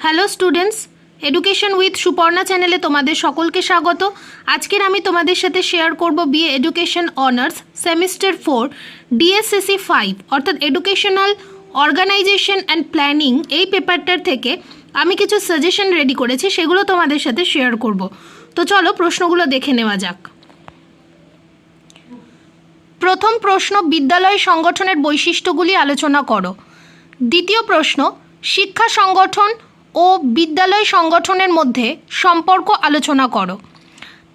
Hello students, education with Suparna চ্যানেলে তোমাদের সকলকে স্বাগত। আজকের আমি তোমাদের সাথে শেয়ার করব BA education honours semester 4 DSCC 5 অর্থাৎ এডুকেশনাল অর্গানাইজেশন অ্যান্ড প্ল্যানিং এই পেপারটার থেকে আমি কিছু সাজেশন রেডি করেছি, সেগুলো তোমাদের সাথে শেয়ার করব। তো চলো প্রশ্নগুলো দেখে নেওয়া যাক। প্রথম প্রশ্ন, বিদ্যালয় সংগঠনের বৈশিষ্ট্যগুলি আলোচনা করো। দ্বিতীয় প্রশ্ন, শিক্ষা সংগঠন ও বিদ্যালয় সংগঠনের মধ্যে সম্পর্ক আলোচনা করো।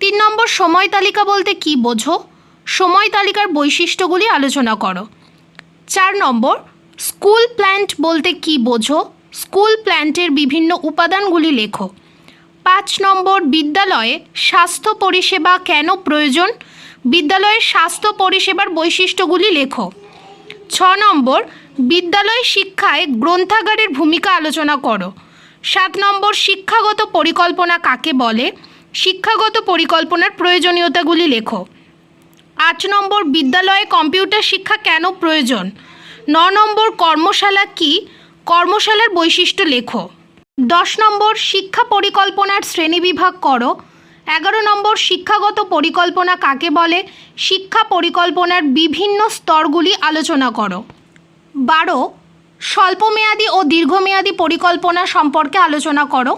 3 নম্বর, সময় তালিকা বলতে কী বোঝো? সময় তালিকার বৈশিষ্ট্যগুলি আলোচনা করো। 4 নম্বর, স্কুল প্ল্যান্ট বলতে কী বোঝো? স্কুল প্ল্যান্টের বিভিন্ন উপাদানগুলি লেখো। 5 নম্বর, বিদ্যালয়ে স্বাস্থ্য পরিষেবা কেন প্রয়োজন? বিদ্যালয়ের স্বাস্থ্য পরিষেবার বৈশিষ্ট্যগুলি লেখো। 6 নম্বর, বিদ্যালয় শিক্ষায় গ্রন্থাগারের ভূমিকা আলোচনা করো। 7 নম্বর, শিক্ষাগত পরিকল্পনা কাকে বলে? শিক্ষাগত পরিকল্পনার প্রয়োজনীয়তাগুলি লেখো। 8 নম্বর, বিদ্যালয়ে কম্পিউটার শিক্ষা কেন প্রয়োজন? 9 নম্বর, কর্মশালা কি? কর্মশালার বৈশিষ্ট্য লেখো। 10 নম্বর, শিক্ষা পরিকল্পনার শ্রেণীবিভাগ করো। 11 নম্বর, শিক্ষাগত পরিকল্পনা কাকে বলে? শিক্ষা পরিকল্পনার বিভিন্ন স্তরগুলি আলোচনা করো। 12, স্বল্পমেয়াদী ও দীর্ঘমেয়াদী পরিকল্পনা সম্পর্কে আলোচনা করো।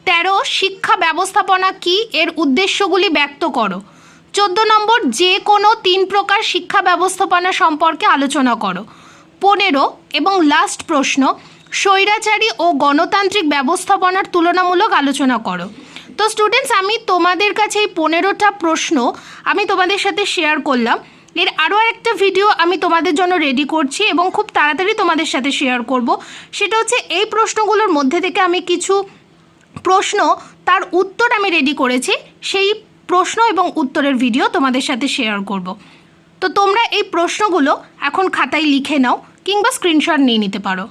13, শিক্ষা ব্যবস্থাপনা কী? এর উদ্দেশ্যগুলি ব্যক্ত করো। 14 নম্বর, যে কোনো 3 প্রকার শিক্ষা ব্যবস্থাপনা সম্পর্কে আলোচনা করো। 15 এবং লাস্ট প্রশ্ন, স্বৈরাচারী ও গণতান্ত্রিক ব্যবস্থাপনার তুলনামূলক আলোচনা করো। তো স্টুডেন্টস, আমি তোমাদের কাছে এই 15টা প্রশ্ন আমি তোমাদের সাথে শেয়ার করলাম। এর আরও একটা ভিডিও আমি তোমাদের জন্য রেডি করছি এবং খুব তাড়াতাড়ি তোমাদের সাথে শেয়ার করব। সেটা হচ্ছে এই প্রশ্নগুলোর মধ্যে থেকে আমি কিছু প্রশ্ন তার উত্তর আমি রেডি করেছি, সেই প্রশ্ন এবং উত্তরের ভিডিও তোমাদের সাথে শেয়ার করব। তো তোমরা এই প্রশ্নগুলো এখন খাতায় লিখে নাও কিংবা স্ক্রিনশট নিয়ে নিতে পারো।